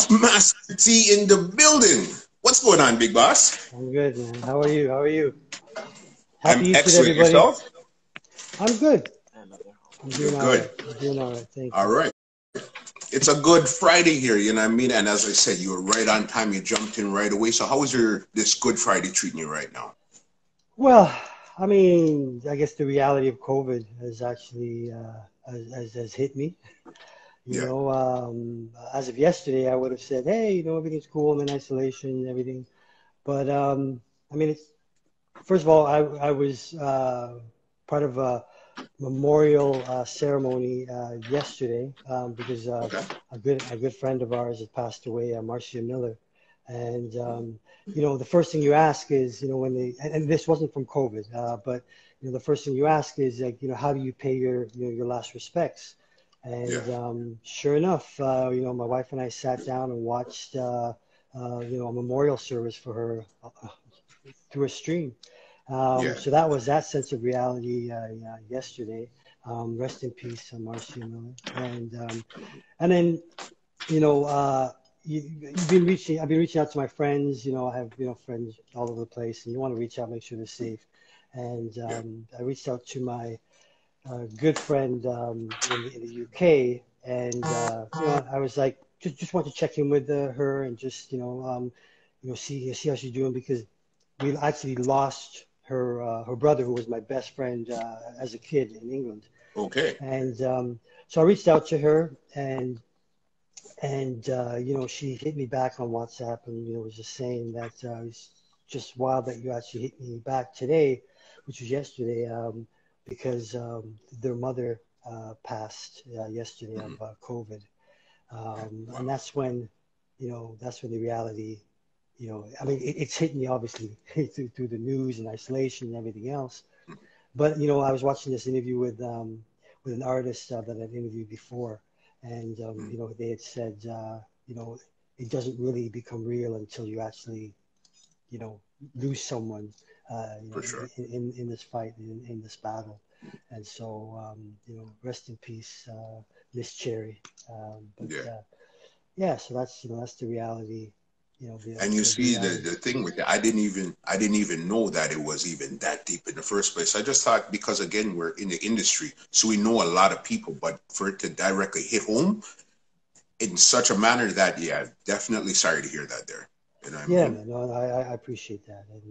Master T in the building. What's going on, big boss? I'm good, man. How are you? How are you? I'm Happy Easter to excellent. everybody. Yourself? I'm good. I'm You're doing all good. right. I'm doing all right. Thank All you. right. It's a good Friday here, you know what I mean? And as I said, you were right on time. You jumped in right away. So how is this Good Friday treating you right now? Well, I guess the reality of COVID has actually has hit me. Yeah. As of yesterday, I would have said, hey, everything's cool. I'm in isolation and everything. But it's first of all, I was part of a memorial ceremony yesterday because Okay. a good friend of ours had passed away, Marcia Miller, and the first thing you ask is when they and this wasn't from COVID, but the first thing you ask is like how do you pay your last respects, Yeah. and sure enough, my wife and I sat down and watched a memorial service for her through a stream. Yeah. So that was that sense of reality yesterday. Rest in peace, Marcia Miller. And then you know, I've been reaching out to my friends. I have friends all over the place, and you want to reach out, make sure they're safe. And Yeah. I reached out to my good friend in the UK, and I was like, just want to check in with her and just see how she's doing because we actually lost her brother, who was my best friend as a kid in England. Okay. And so I reached out to her, and she hit me back on WhatsApp, and was just saying that it's just wild that you actually hit me back today, which was yesterday, because their mother passed yesterday of Mhm. COVID, and Wow. that's when the reality, it's hitting me obviously through the news and isolation and everything else. But I was watching this interview with an artist that I've interviewed before, and Mhm. they had said it doesn't really become real until you actually you know lose someone For sure. in this fight in this battle, and so rest in peace, Miss Cherry. But Yeah. yeah, so that's the reality. And you The see reality. the thing with it, I didn't even know that it was even that deep in the first place. I just thought because again we're in the industry, so we know a lot of people, but for it to directly hit home in such a manner that definitely sorry to hear that there. You know what I Yeah, mean? man. No, I appreciate that, and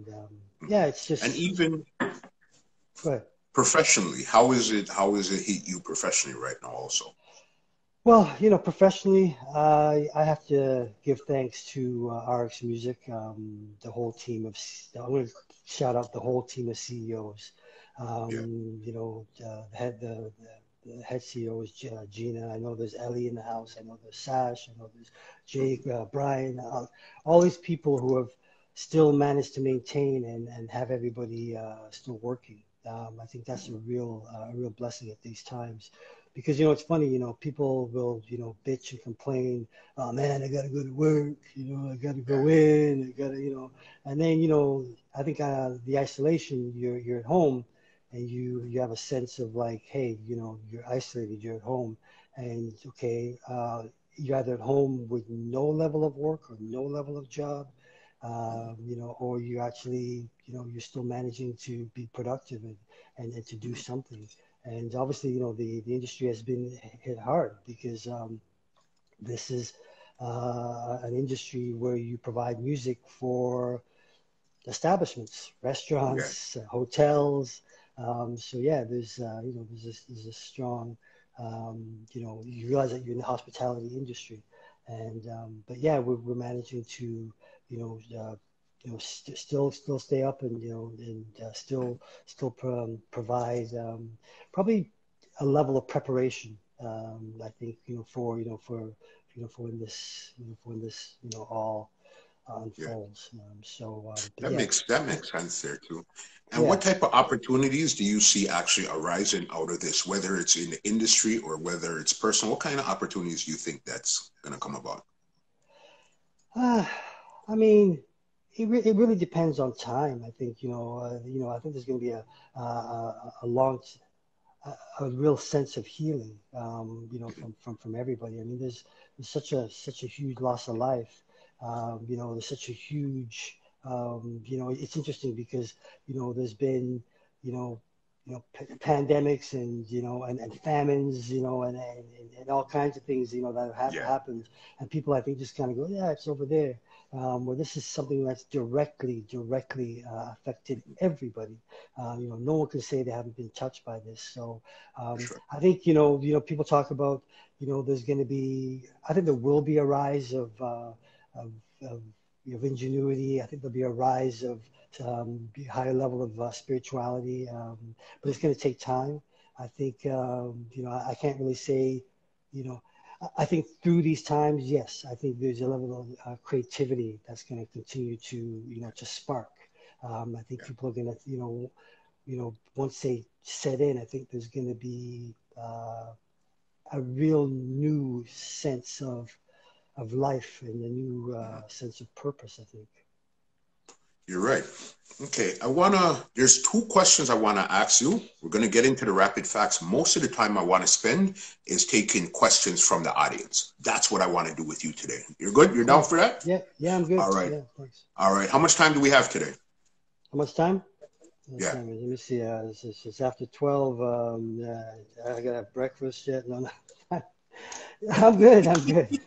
yeah, it's And just even go ahead. professionally, how is it hit you professionally right now also? Well, professionally, I have to give thanks to RX Music, the whole team of, I'm going to shout out the whole team of CEOs. Yeah. The head CEO is Gina. I know there's Ellie in the house. I know there's Sash. I know there's Jake, Brian, all these people who have still managed to maintain and have everybody still working. I think that's a real blessing at these times because it's funny, people will bitch and complain, oh man, I gotta go to work, I gotta Yeah. go in, I gotta, and then I think the isolation, you're at home, and you have a sense of like, hey, you're isolated, you're at home, and okay, you're either at home with no level of work or no level of job, or you actually, you're still managing to be productive and to do Mhm. something. And obviously, the industry has been hit hard because this is an industry where you provide music for establishments, Yeah. restaurants, hotels. So yeah, there's a strong, you realize that you're in the hospitality industry, and but yeah, we're managing to, you know, uh, still stay up and still provide probably a level of preparation. I think for when this all Yeah. unfolds. But That yeah, makes sense there too. And yeah. what type of opportunities do you see actually arising out of this, whether it's in the industry or whether it's personal? What kind of opportunities do you think that's going to come about? Uh, I mean, it really depends on time. I think I think there's going to be a long a real sense of healing, from everybody. I mean, there's such a huge loss of life. There's such a huge, it's interesting because, there's been, you know, pandemics and, and famines, and all kinds of things, that have Yeah. happened. And people, I think, just kind of go, yeah, it's over there. Well, this is something that's directly affected everybody. No one can say they haven't been touched by this. So For sure. I think, people talk about, there's going to be, I think there will be a rise of, of, of ingenuity. I think there'll be a rise of higher level of spirituality, but it's going to take time. I think, I can't really say, you know, I think through these times, yes, I think there's a level of creativity that's going to continue to, to spark. I think Yeah. people are going to, once they set in, I think there's going to be a real new sense of life and a new sense of purpose, I think. You're right. Okay, there's two questions I wanna ask you. We're gonna get into the rapid facts. Most of the time I wanna spend is taking questions from the audience. That's what I wanna do with you today. You're good? You're down Cool. for that? Yeah, yeah, I'm good. All right. Yeah, thanks. All right. How much time do we have today? How much time? What Yeah. time is it? Let me see. It's after 12. I gotta have breakfast yet. No, no. I'm good. I'm good.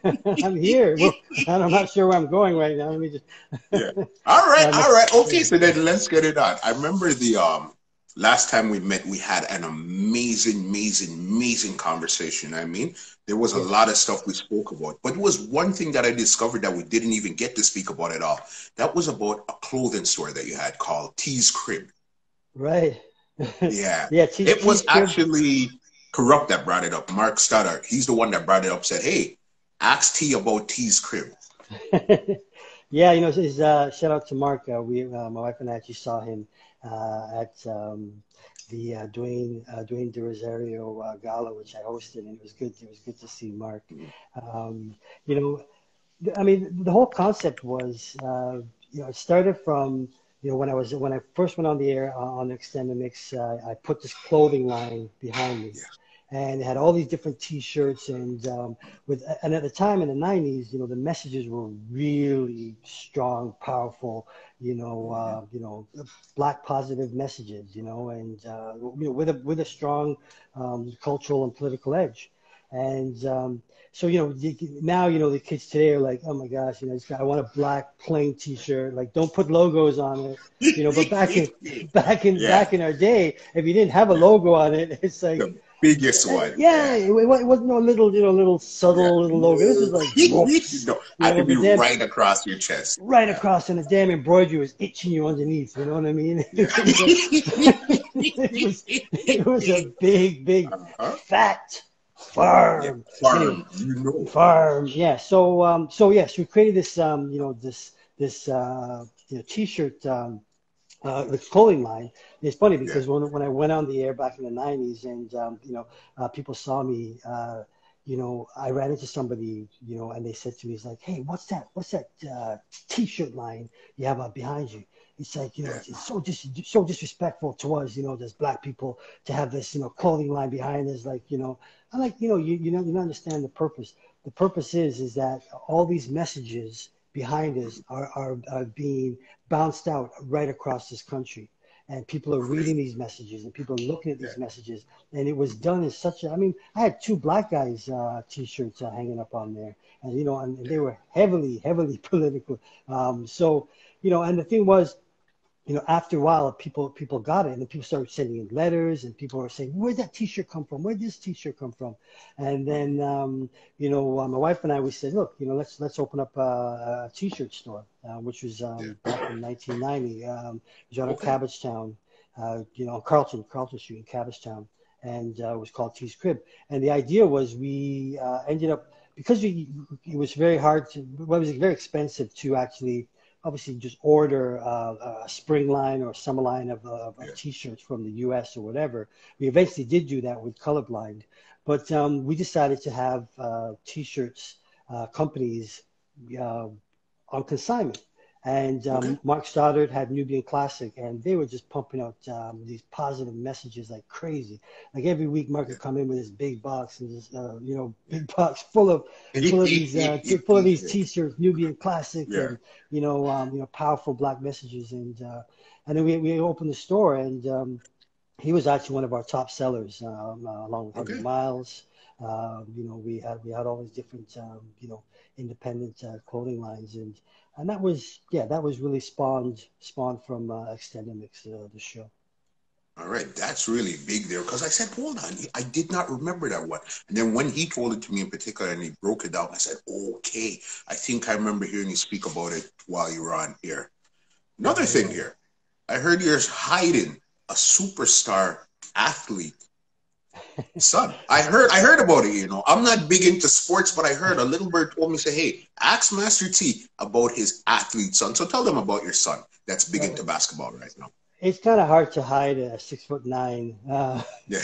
I'm here. Well, I'm not sure where I'm going right now. Let me just. Yeah. All right. um, All right. yeah, Okay. So then let's get it on. I remember the last time we met, we had an amazing conversation. I mean, there was a yeah. lot of stuff we spoke about, but there was one thing that I discovered that we didn't even get to speak about at all. That was about a clothing store that you had called T's Crib. Right. Yeah. Yeah. It Cheese was crib. actually Corrupt that brought it up. Mark Stoddart. He's the one that brought it up, said, hey, ask T about T's Crib. Yeah, shout out to Mark. My wife and I actually saw him at the Dwayne De Rosario gala, which I hosted, and it was good. It was good to see Mark. Um, you know, I mean, the whole concept was, it started from, when I first went on the air on Extended Mix, I put this clothing line behind me, Yeah. and it had all these different T-shirts, and at the time in the '90s, the messages were really strong, powerful, Black positive messages, and with a strong cultural and political edge, and so, now, the kids today are like, oh my gosh, I want a black plain T-shirt. Like, don't put logos on it, but Yeah. back in our day, if you didn't have a logo on it, it's like, The biggest one. yeah, Yeah. it wasn't no little Yeah. subtle little logo. This was No. like, whoops, No. Had to the be damn right across your chest. right Yeah. across, and the damn embroidery was itching you underneath. You know what I mean? Yeah. It was a big Uh-huh. fat Yeah. farm. Anyway, Farm. You know. farm. Yeah. So yes, we created this this T-shirt the clothing line. It's funny Yeah. because when I went on the air back in the '90s, and people saw me, I ran into somebody, and they said to me, "It's like, hey, what's that T-shirt line you have out behind you?" It's like, Yeah. it's so disrespectful to us, as black people to have this, clothing line behind us. Like, I'm like, you don't understand the purpose. The purpose is that all these messages behind us are being bounced out right across this country. And people are Great. reading these messages, and people are looking at Yeah. these messages. And it was done in I mean, I had two black guys T-shirts hanging up on there, and and Yeah. they were heavily political. So, and the thing was, after a while, people got it, and then people started sending in letters, and people were saying, "Where'd that T-shirt come from? Where'd this T-shirt come from?" And then, my wife and I, we said, "Look, let's open up a T-shirt store," which was Yeah. back in 1990. It was out of Okay. Cabbagetown, Carlton Street in Cabbagetown, and it was called T's Crib. And the idea was we ended up because it was very hard to, well, it was very expensive to actually obviously just order a spring line or a summer line of Yeah. T-shirts from the U.S. or whatever. We eventually did do that with Colorblind, but we decided to have T-shirts companies on consignment. And Okay. Mark Stoddard had Nubian Classic, and they were just pumping out these positive messages like crazy. Like every week, Mark Yeah. would come in with his big box and this, Yeah. big box full of these T-shirts, Nubian Classic, Yeah. and powerful black messages. And then we opened the store, and he was actually one of our top sellers, along with Heavy Okay. Miles. We had all these different independent clothing lines, and that was really spawned from Extendamix, the show. All right, that's really big there because I said, hold on, I did not remember that one. And then when he told it to me in particular and he broke it down, I said, okay, I think I remember hearing you speak about it while you were on here. Another Yeah, thing yeah. here, I heard you're hiding a superstar athlete son. I heard about it, you know. I'm not big into sports, but I heard a little bird told me, say, hey, ask Master T about his athlete son. So tell them about your son that's big Well, into basketball right now. it's kind of hard to hide a 6'9", Yeah.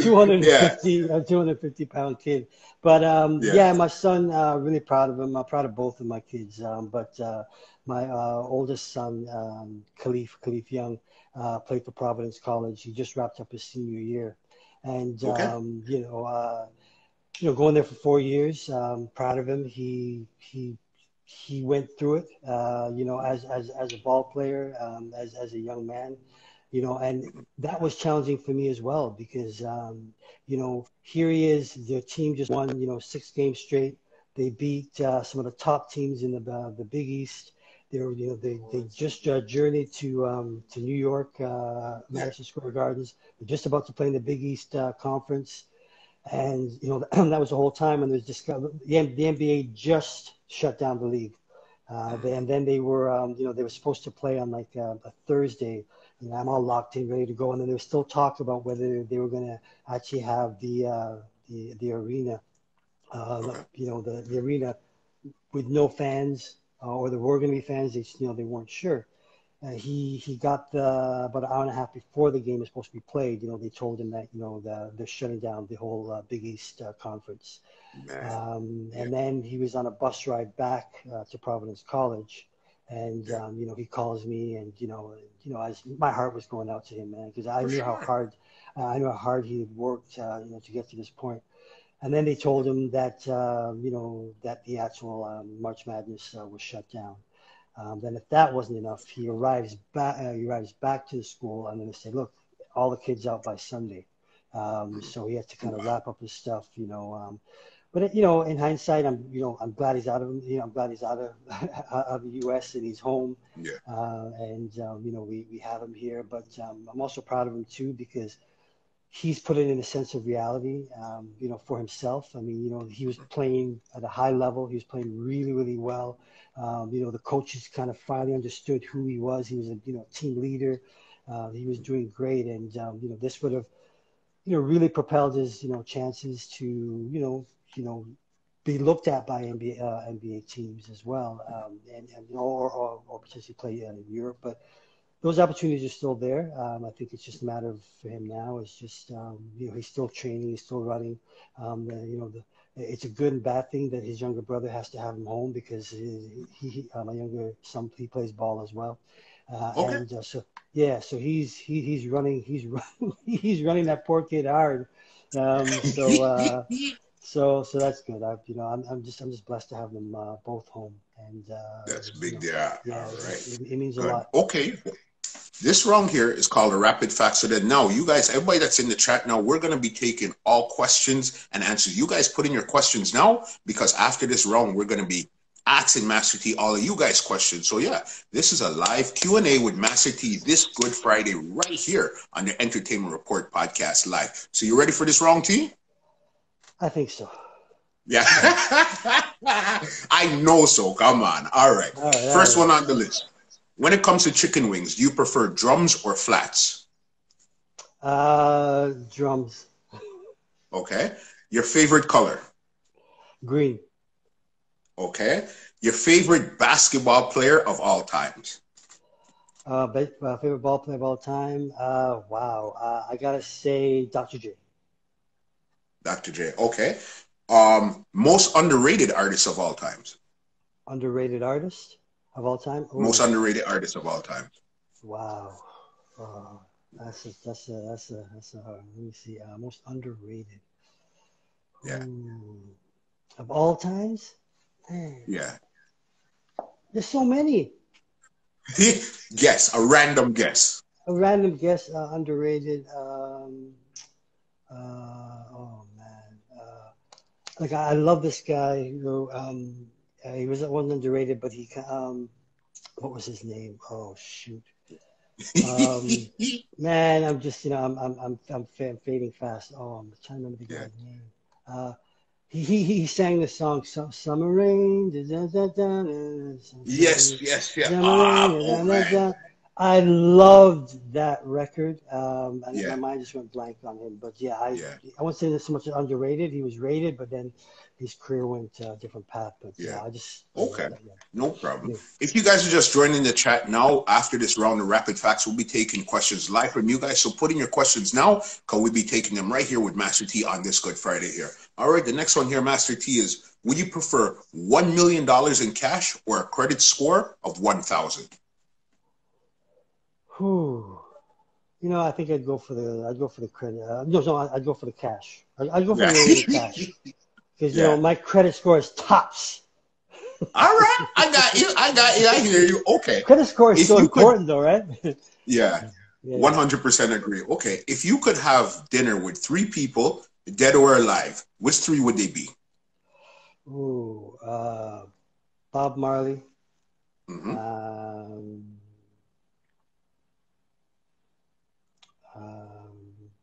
250, Yeah. 250-pound kid. But Yeah. yeah, my son, really proud of him. I'm proud of both of my kids. But my oldest son, Khalif Young, played for Providence College. He just wrapped up his senior year, and Okay. going there for 4 years. Proud of him. He went through it, as a ball player, as a young man, and that was challenging for me as well because, here he is. Their team just won, 6 games straight. They beat some of the top teams in the Big East. They just journeyed to New York, Yeah. Madison Square Gardens. They're just about to play in the Big East Conference. And that was the whole time when there's the NBA just shut down the league, and then they were supposed to play on like a Thursday. I'm all locked in, ready to go, and then there was still talk about whether they were going to actually have the arena, Okay. the arena with no fans, or there were going to be fans. They weren't sure. He got about an hour and a half before the game was supposed to be played. They told him that they're shutting down the whole Big East conference. Man. Yeah. And then he was on a bus ride back to Providence College, and Yeah. he calls me, and as my heart was going out to him, man, because For sure. I knew how hard he had worked, to get to this point. And then they told him that that the actual March Madness was shut down. Then, if that wasn't enough, he arrives back. He arrives back to the school, and then they say, "Look, all the kids out by Sunday." So he had to kind of Wow. wrap up his stuff. But in hindsight, I'm glad he's out of. I'm glad he's out of out of the U.S. and he's home, Yeah. and we have him here. But I'm also proud of him too because he's put it in a sense of reality, for himself. I mean, he was playing at a high level. He was playing really, really well. The coaches kind of finally understood who he was. He was a, team leader. He was doing great. And, this would have, really propelled his, chances to, be looked at by NBA teams as well, or potentially play in Europe. But those opportunities are still there. I think it's just a matter of for him now. It's just he's still training, he's still running. It's a good and bad thing that his younger brother has to have him home because my younger son, he plays ball as well, Okay. and so yeah, so he's running he's running that poor kid hard. So so that's good. I'm just blessed to have them both home, and That's big there. yeah, All right. it means a Good. lot. Okay. This round here is called a rapid fact. So that now you guys, everybody that's in the chat now, we're going to be taking all questions and answers. You guys put in your questions now because after this round, we're going to be asking Master T all of you guys questions. So yeah, this is a live Q&A with Master T this Good Friday right here on the Entertainment Report podcast live. So you ready for this round, T? I think so. Yeah. I know so. Come on. All right. All right, all First one right. on the list. When it comes to chicken wings, do you prefer drums or flats? Drums. Okay. Your favorite color? Green. Okay. Your favorite basketball player of all times? Favorite ball player of all time. Wow. I gotta say Dr. J. Dr. J. Okay. Most underrated artist of all times? Underrated artist of all time. Most Oh, underrated artist of all time. wow. Uh, that's a hard. Let me see. Most underrated. Yeah. Ooh, of all times. Man, Yeah. there's so many. Guess, a random guess. A random guess. Underrated. Oh man. Like I love this guy. He wasn't underrated, but what was his name? Oh shoot. Um, man, I'm just fading fast. Oh, I'm trying to remember the Yeah. guy's name. Uh, he sang the song Summer Rain. Da, da, da, da, da, Yes, yes, yeah. Summer Ah, Rain. oh Da, da, man. da. I loved that record. And my Yeah, mind just went blank on him. But yeah, yeah, I won't say this so much underrated. He was rated, but then his career went a different path. But yeah. yeah, I just Okay, yeah. no problem. Yeah. If you guys are just joining the chat now, after this round of rapid facts, we'll be taking questions live from you guys. So put in your questions now, because we'll be taking them right here with Master T on this Good Friday here. All right, the next one here, Master T, is would you prefer $1 million in cash or a credit score of 1,000? Whew. I think I'd go for the credit. No, I'd go for the cash. I'd go for Yeah. $1 million in cash because Yeah. my credit score is tops. All right, I got you. I got you. I hear you. Okay. Credit score is If so you could, important, though, right? yeah, Yeah. 100% agree. Okay. If you could have dinner with three people, dead or alive, which three would they be? Ooh, Bob Marley, Hmm. um,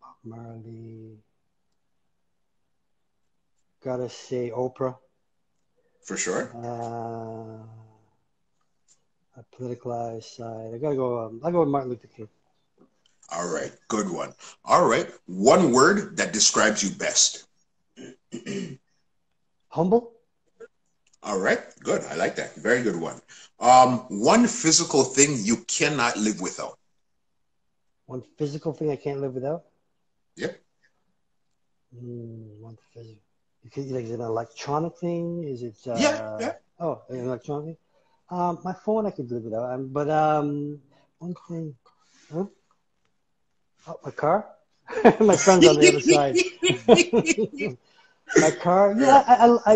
Bob Marley. Gotta say Oprah. For sure. Uh, a politicalized side. I gotta go. I'll go with Martin Luther King. All right. Good one. All right. One word that describes you best. Humble. All right. Good. I like that. Very good one. One physical thing you cannot live without. One physical thing I can't live without. Yep. One physical. Like, is it an electronic thing? Is it Yeah. Yeah. an electronic thing? My phone I could live without. But one thing. Huh? Oh, my car. My friend's on the other side. My car. Yeah.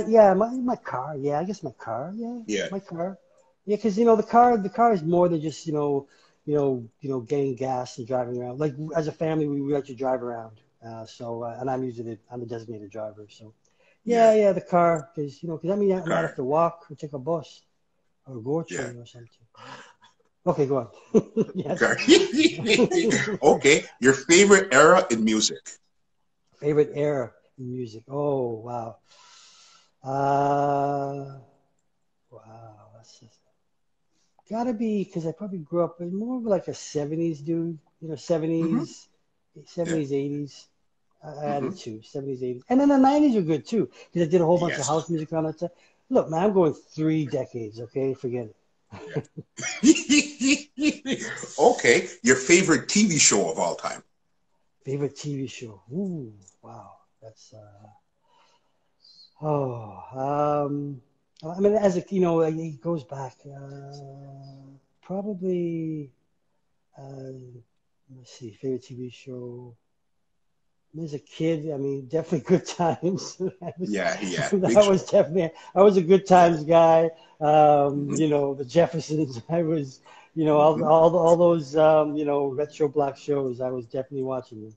Yeah, yeah, my car. Yeah, I guess my car. Yeah, Yeah. my car. Yeah, because the car is more than just getting gas and driving around. Like as a family, we like to drive around. And I'm a designated driver. So Yeah. yeah, the car because I mean I might have Car. to walk or take a bus or go Yeah. train or something. Okay, go on. Yes. Car. Okay. Your favorite era in music. Favorite era in music. Oh wow. Uh wow. That's just gotta be because I probably grew up in more of like a '70s dude. Hmm. 70s, Yeah. 70s, '80s. I Hmm. added two, '70s, '80s, and then the '90s are good too because I did a whole bunch of Yes. house music on that stuff. Look, man, I'm going 3 decades. Okay, forget it. Yeah. Okay. Your favorite TV show of all time. Favorite TV show. Ooh, wow. That's oh I mean as a like, it goes back probably let's see favorite TV show. As a kid, I mean, definitely Good Times. Yeah. Yeah. Big That was show. definitely, I was a Good Yeah. Times guy. Hmm. The Jeffersons. I was, Hmm. all those, retro black shows. I was definitely watching them.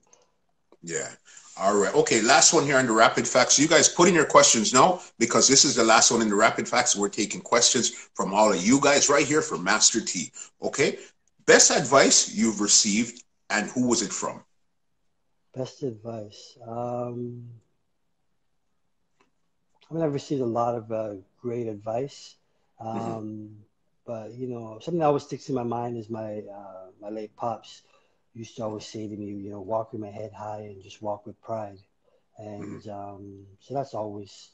Yeah. All right. Okay. Last one here on the rapid facts. You guys put in your questions now because this is the last one in the rapid facts. We're taking questions from all of you guys right here from Master T. Okay. Best advice you've received and who was it from? Best advice. I mean, I've received a lot of great advice. Hmm. Um, but something that always sticks in my mind is my late pops used to always say to me, walk with my head high and just walk with pride. Hmm. And so that's always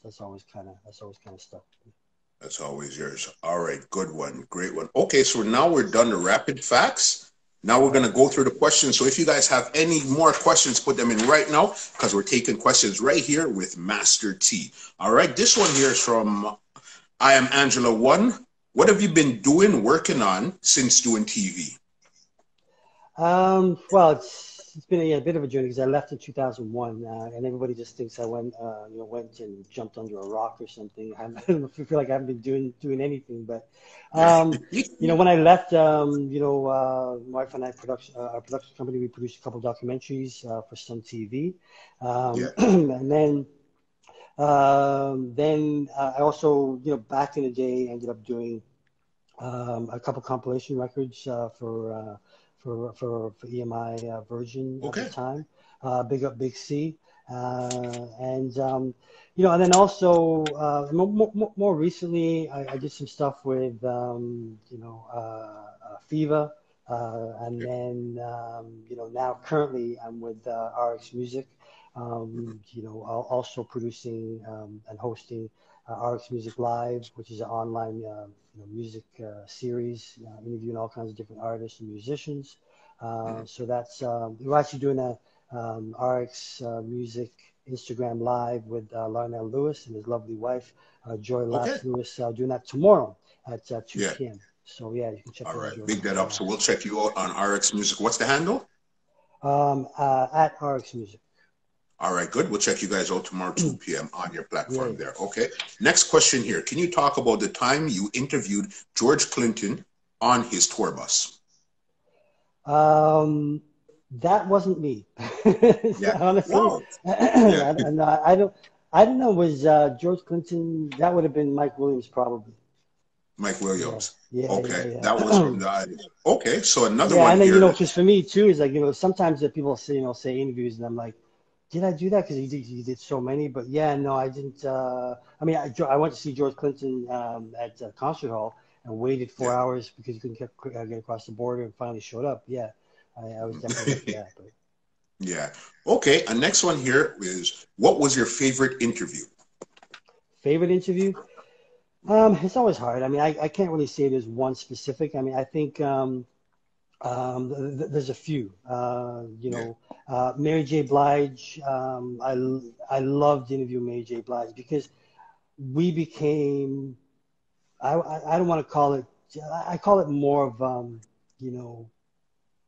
kind of stuck. That's always yours. All right. Good one. Great one. Okay. So now we're done the rapid facts. Now we're Yeah. going to go through the questions. So if you guys have any more questions, put them in right now because we're taking questions right here with Master T. All right. This one here is from I am Angela One. What have you been doing, working on since doing TV? Well, it's been a bit of a journey because I left in 2001, and everybody just thinks I went, went and jumped under a rock or something. I don't feel like I haven't been doing anything, but when I left, my wife and I our production company, we produced a couple documentaries for some TV, Yeah. and then I also, back in the day, ended up doing a couple compilation records for EMI Virgin at the Okay. time, Big Up Big C, and and then also more recently I did some stuff with Fiva, and then now currently I'm with RX Music, also producing and hosting RX Music Live, which is an online music series, interviewing all kinds of different artists and musicians. So that's we're actually doing a RX Music Instagram Live with Larnell Lewis and his lovely wife, Joy Okay. Lass Lewis, doing that tomorrow at 2 Yeah. p.m. So yeah, you can check All that out, right. Joy. Big that up. So we'll check you out on RX Music. What's the handle? At RX Music. All right, good. We'll check you guys out tomorrow, 2 p.m. on your platform Yeah. there. Okay. Next question here. Can you talk about the time you interviewed George Clinton on his tour bus? That wasn't me. Yeah. Honestly, Wow. Yeah. I don't know. Was George Clinton? That would have been Mike Williams, probably. Mike Yeah, Williams. yeah, Okay. That was yeah. from the. Okay. So another Yeah, one and then here. because for me too is like sometimes that people say interviews and I'm like, did I do that? Because he did so many, but yeah, no, I didn't. I mean, I went to see George Clinton at a concert hall and waited Yeah. 4 hours because he couldn't get across the border and finally showed up. Yeah, I was definitely there for that. But Yeah. Okay. And next one here is what was your favorite interview? favorite interview? It's always hard. I mean, I can't really say there's one specific. I mean, I think there's a few. Yeah. Mary J. Blige. I loved interviewing Mary J. Blige because we became. I don't want to call it. I call it more of you know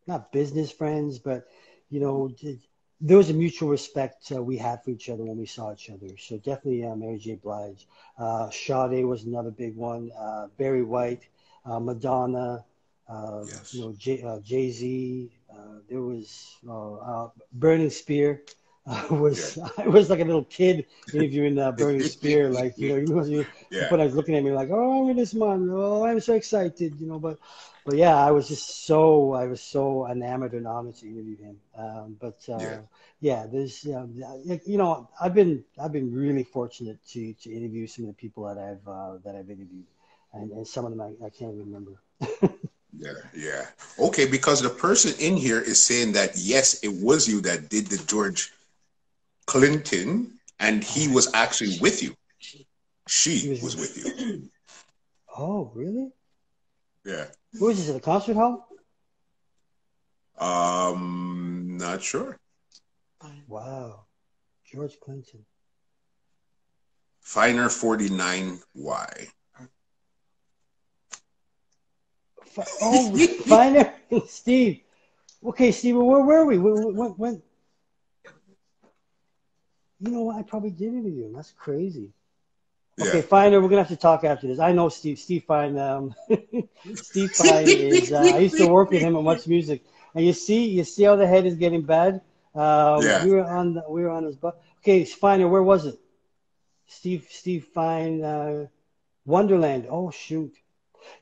not business friends, but there was a mutual respect we had for each other when we saw each other. So definitely Mary J. Blige. Sade was another big one. Barry White, Madonna, Yes. Jay-Z. There was Burning Spear. Yeah. I was like a little kid interviewing Burning Spear. Like Yeah. when I was looking at me like, oh, this man, oh, I'm so excited, but yeah, I was so enamored and honored to interview him. Yeah. Yeah, there's I've been really fortunate to interview some of the people that I've interviewed, and some of them I can't remember. Yeah, yeah. Okay, because the person in here is saying that yes, it was you that did the George Clinton, and Oh he my was God, actually with you. he She was. was with you. Oh, really? Yeah. Where was this at a concert hall? Not sure. Wow, George Clinton. Finer 49Y. Oh, Finer Steve. Okay, Steve, where were we? When what? I probably did interview him. That's crazy. Yeah. Okay, Finer, we're gonna have to talk after this. I know Steve. Steve Fine. Steve Fine is. I used to work with him at Much Music, and you see how the head is getting bad. Yeah. We were on his butt. Okay, Finer, where was it? Steve Fine, Wonderland. Oh shoot.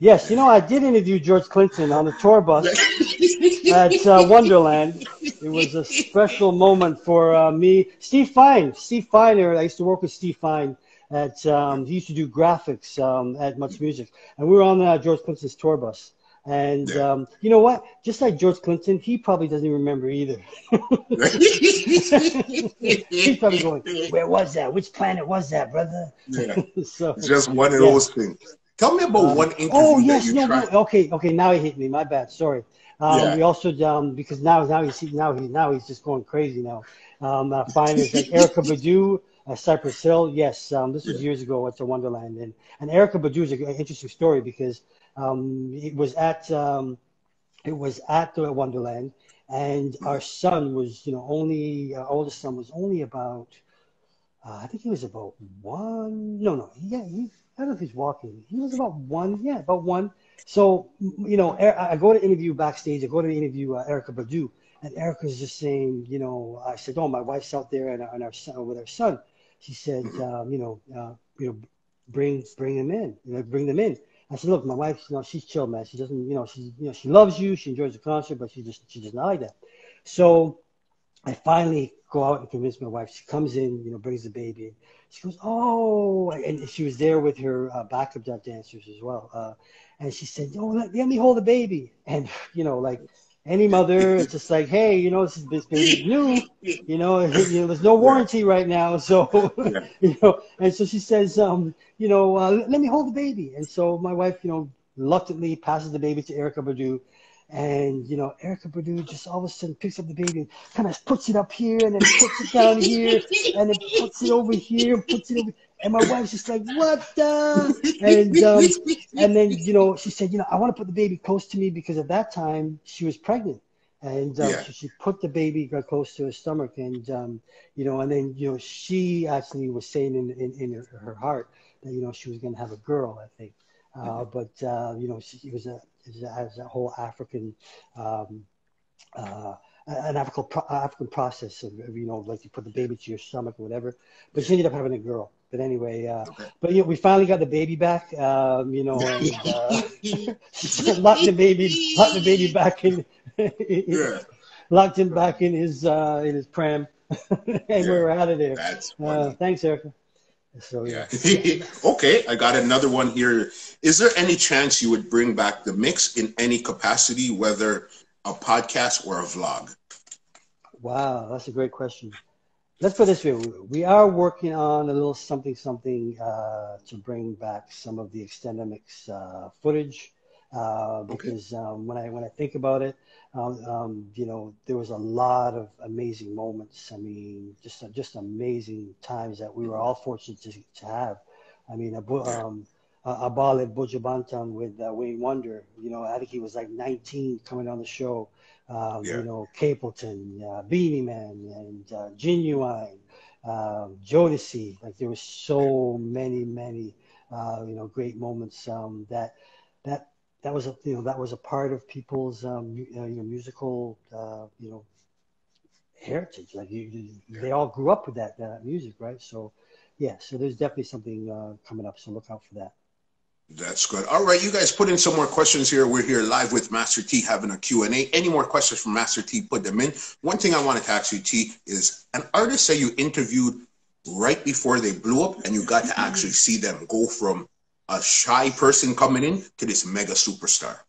Yes, I did interview George Clinton on the tour bus at Wonderland. It was a special moment for me. Steve Finer. I used to work with Steve Fine at. He used to do graphics at Much Music, and we were on George Clinton's tour bus. And Yeah. you know what? Just like George Clinton, he probably doesn't even remember either. He's probably going, "Where was that? Which planet was that, brother?" Yeah. So, Just one of yeah. those things. Tell me about one Oh interview that yes, you no, no. tried. Okay. Now he hit me. My bad. Sorry. Yeah. We also because now he's just going crazy now. Finders like Erica Badu, Cypress Hill. Yes, this was Yeah. years ago at the Wonderland, and Erica Badu is an interesting story because it was at the Wonderland, and our son was, only our oldest son was only about, I think he was about one. No, no, yeah, I don't know if he's walking. He was about one, yeah, about one. So, I go to interview backstage. I go to interview Erica Badu, and Erica's just saying, I said, oh, my wife's out there and our son with our son. She said, Mhm. bring him in, bring them in. I said, look, my wife, she's chill, man. She doesn't, she loves you. She enjoys the concert, but she does not like that. So I finally go out and convince my wife. She comes in, brings the baby. She goes, oh, and she was there with her backup dancers as well. And she said, oh, let me hold the baby. And, like any mother, it's just like, hey, this baby's new. There's no Yeah. warranty right now. So, Yeah. and so she says, let me hold the baby. And so my wife, reluctantly passes the baby to Erica Badu. And, Erica Badu just all of a sudden picks up the baby and kind of puts it up here and then puts it down here and then puts it over here and puts it over. And my wife's just like, what the? And then, she said, I want to put the baby close to me because at that time she was pregnant. And Yeah. so she put the baby close to her stomach. And, and then, she actually was saying in her heart that, she was going to have a girl, I think. But it was a whole African um, African process of, like you put the baby to your stomach or whatever. But Yeah. she ended up having a girl. But anyway, Okay. but we finally got the baby back, and she locked the baby back in, Yeah. locked him back in his pram, and we Yeah. were out of there. That's funny. Thanks, Erica. So yeah. Yeah. Okay, I got another one here. Is there any chance you would bring back the mix in any capacity, whether a podcast or a vlog? Wow, that's a great question. Let's put it this way. We are working on a little something to bring back some of the Extendamix footage Okay. because when I think about it, there was a lot of amazing moments. I mean, just amazing times that we were all fortunate to have. I mean, Yeah. a ball at Bujabantan with Wayne Wonder. I think he was like 19 coming on the show. Yeah. Capleton, Beanie Man, and Genuine, Jodeci. Like there were Yeah. so many, great moments that that was a part of people's musical heritage. Like Yeah. they all grew up with that music, right? So yeah, so there's definitely something coming up. So look out for that. That's good. All right, you guys put in some more questions here. We're here live with Master T having a Q&A. Any more questions from Master T, put them in. One thing I wanted to ask you, T, is an artist that you interviewed right before they blew up and you got to actually see them go from a shy person coming in to this mega superstar.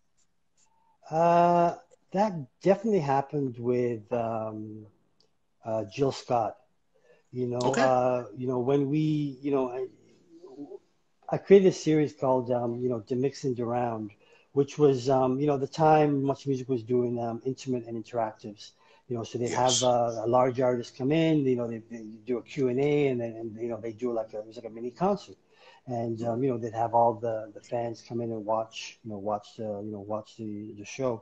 Uh, that definitely happened with Jill Scott. Okay. When I created a series called, Demixing Around, which was, the time Much Music was doing intimate and interactives. So they'd have Yes. a large artist come in, they do a Q&A, and then, they do it was like a mini concert. And, they'd have all the fans come in and watch the show.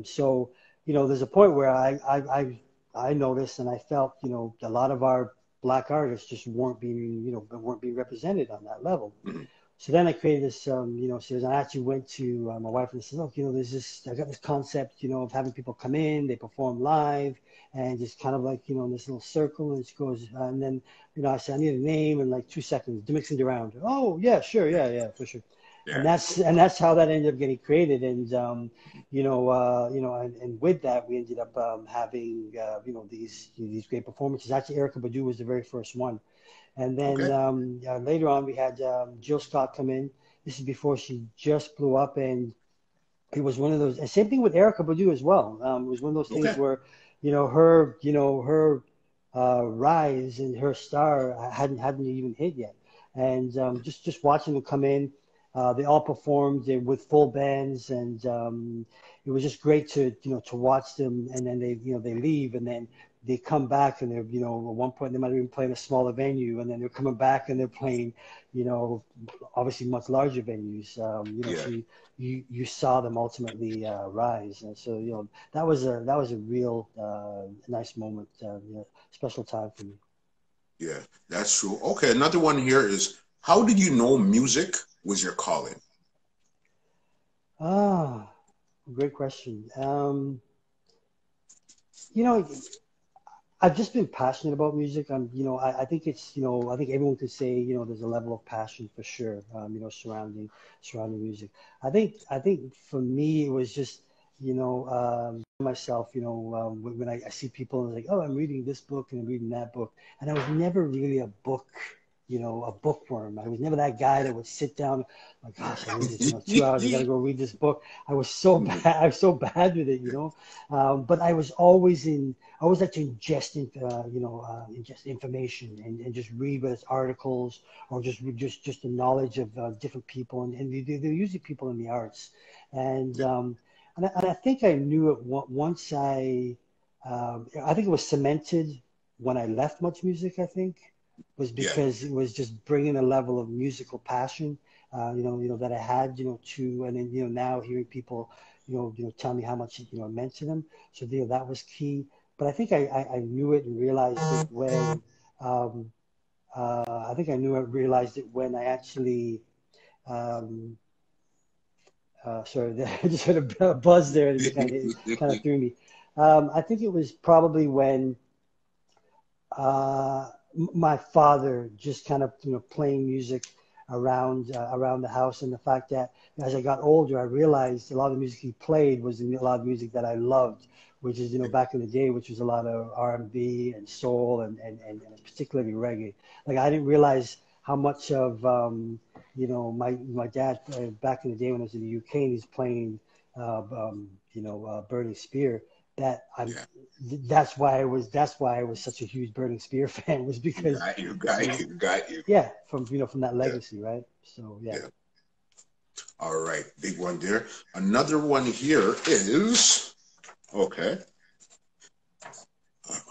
So, there's a point where I noticed and I felt, a lot of our black artists just weren't being represented on that level. Mhm. So then I created this, series. I actually went to my wife and said, look, I got this concept, of having people come in, they perform live, and just kind of like, in this little circle, and she goes, and then, I said, I need a name in like 2 seconds, mixing around. Oh, yeah, sure, yeah, for sure. And Yeah. that's how that ended up getting created. And, and with that, we ended up having, these great performances. Actually, Erica Badu was the very first one. And then Okay. later on, we had Jill Scott come in. This is before she just blew up, and it was one of those. And same thing with Erica Badu as well. It was one of those things Okay. where, her rise and her star hadn't even hit yet. And just watching them come in, they all performed with full bands, and it was just great to watch them. And then they leave, and then they come back and they're, you know, at one point they might have been playing a smaller venue, and then they're coming back and they're playing, you know, obviously much larger venues. You know, Yeah. so you saw them ultimately rise, and so you know that was a real nice moment, you know, special time for me. Yeah, that's true. Okay, another one here is, how did you know music was your calling? Ah, great question. You know, I've just been passionate about music. You know, I think it's, you know, I think everyone could say, you know, there's a level of passion for sure, you know, surrounding music. I think for me, it was just, you know, myself, you know, when I see people and like, oh, I'm reading this book and I'm reading that book. And I was never really a book, you know, a bookworm. I was never that guy that would sit down, like, gosh, I need this, you know, 2 hours, I got to go read this book. I was so bad, I was so bad with it, you know. But I was always I always like to ingest, you know, ingest information and just read whether it's articles or just the knowledge of different people, and they're usually people in the arts, and and I think I knew it once I think it was cemented when I left Much Music. I think was Yeah. because it was just bringing a level of musical passion, you know that I had, you know, to, and then you know now hearing people, you know, tell me how much it, you know, meant to them. So you know that was key. But I think I knew it and realized it when um, I think I knew it realized it when I actually um, sorry, I just heard a buzz there and it kind of threw me. I think it was probably when my father just kind of, you know, playing music around the house, and the fact that as I got older, I realized a lot of the music he played was a lot of music that I loved, which is, you know, back in the day, which was a lot of R&B and soul and particularly reggae. Like I didn't realize how much of you know, my dad back in the day when I was in the UK, and he's playing you know, Burning Spear, that I'm Yeah. that's why I was such a huge Burning Spear fan, was because, Got you, you got know, you, got you. yeah, from, you know, from that Yeah, legacy, right? So yeah. yeah. All right, big one there. Another one here is, okay,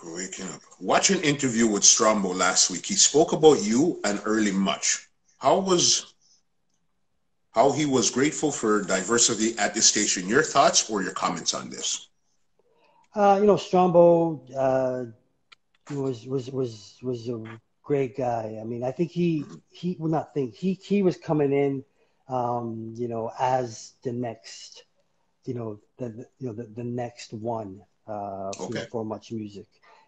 waking up. Watch an interview with Strombo last week. He spoke about you and early Much. How was how he was grateful for diversity at this station. Your thoughts or your comments on this? You know, Strombo was a great guy. I mean, I think Mhm. he would not think he was coming in, you know, as the next, you know, the next one, you know, Okay. for Much Music.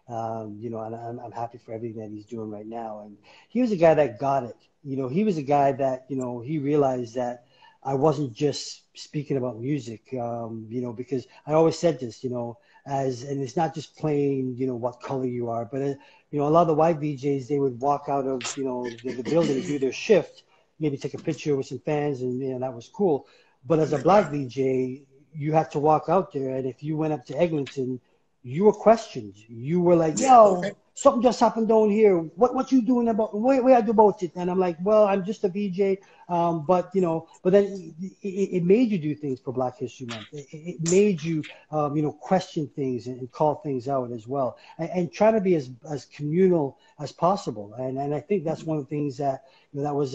You know, and I'm happy for everything that he's doing right now. And he was a guy that got it. You know, he was a guy that, you know, he realized that I wasn't just speaking about music, you know, because I always said this, you know, and it's not just playing, you know, what color you are, but, you know, a lot of the white VJs, they would walk out of, you know, the building to do their shift, maybe take a picture with some fans, and, you know, that was cool. But as And a they're black gone. VJ, you had to walk out there, and if you went up to Eglinton, you were questioned. You were like, Yeah. Okay. "Yo, something just happened down here. What you doing about? Where I do about it?" And I'm like, "Well, I'm just a VJ." But you know, but then it made you do things for Black History Month. It made you, you know, question things and call things out as well, and try to be as communal as possible. And I think that's one of the things that, you know, that was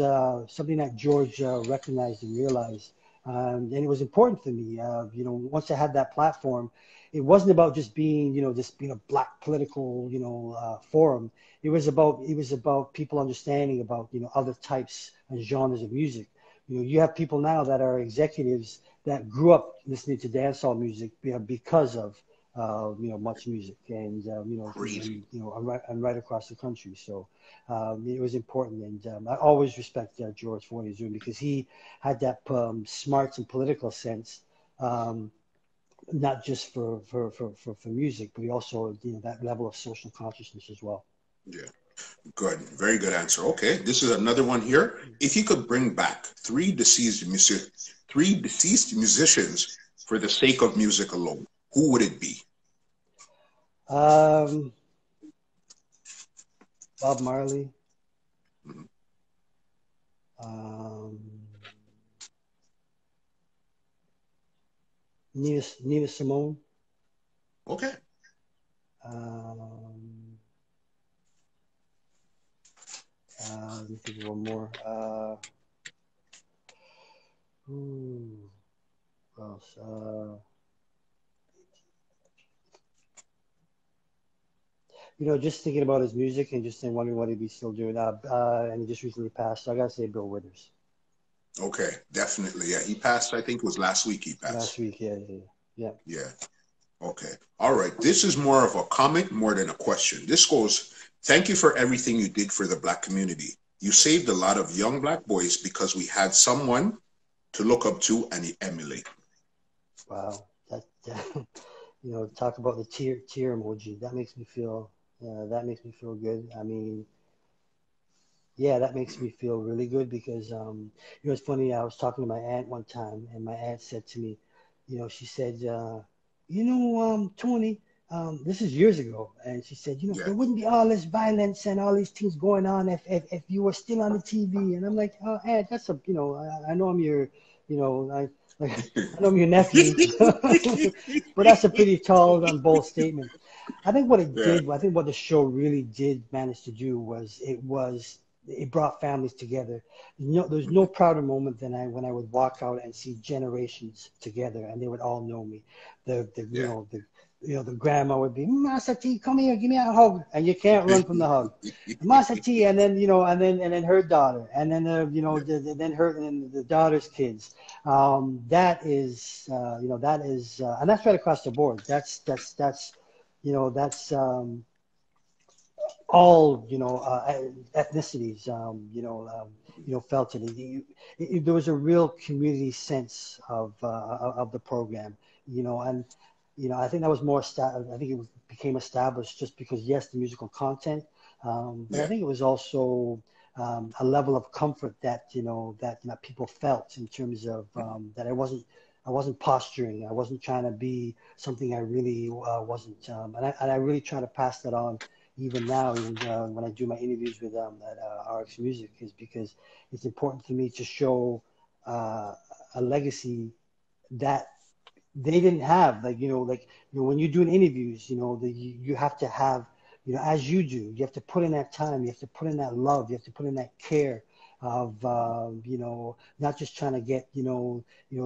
something that George recognized and realized. And it was important for me. You know, once I had that platform, it wasn't about just being, you know, this being a black political, you know, forum. It was about people understanding about, you know, other types and genres of music. You know, you have people now that are executives that grew up listening to dancehall music, you know, because of you know, Much Music, and Crazy. you know, and right across the country. So it was important, and I always respect George for what he's doing, because he had that smarts and political sense, um, not just for music, but he also, you know, that level of social consciousness as well. Yeah. Good. Very good answer. Okay. This is another one here. If you could bring back three deceased musicians for the sake of music alone, who would it be? Um, Bob Marley, Mhm. um, Nina Simone, Okay. um, Let me think of one more. What else? Just thinking about his music and just wondering what he'd be still doing. And he just recently passed. So I gotta say Bill Withers. Okay, definitely. Yeah, he passed. I think it was last week he Last passed. week, yeah, yeah, yeah. Yeah. Okay. All right. This is more of a comment more than a question. This goes, thank you for everything you did for the Black community. You saved a lot of young Black boys because we had someone to look up to and emulate. Wow, that talk about the tear emoji. That makes me feel good. I mean, yeah, that makes me feel really good because it's funny. I was talking to my aunt one time, and my aunt said to me, she said, Tony, this is years ago, and she said, Yeah. there wouldn't be all this violence and all these things going on if you were still on the TV. And I'm like, oh, aunt, that's I know I'm your, I know I'm your nephew, but that's a pretty tall and bold statement. I think what it Yeah. did, I think what the show really did manage to do was it brought families together. There's no prouder moment than when I would walk out and see generations together, and they would all know me. The you Yeah. know the grandma would be, Master T, come here, give me a hug, and you can't run from the hug. Master T, and then and then her daughter, and then then her and then the daughter's kids. And that's right across the board. That's all ethnicities felt it. There was a real community sense of the program, and I think that was I think it became established just because, yes, the musical content, but I Yeah. think it was also a level of comfort that people felt in terms of that I wasn't posturing. I wasn't trying to be something I really wasn't, and I really try to pass that on even now, even when I do my interviews with at RX Music, is because it's important to me to show a legacy that they didn't have. When you're doing interviews, you have to have, as you do, you have to put in that time, you have to put in that love, you have to put in that care of not just trying to get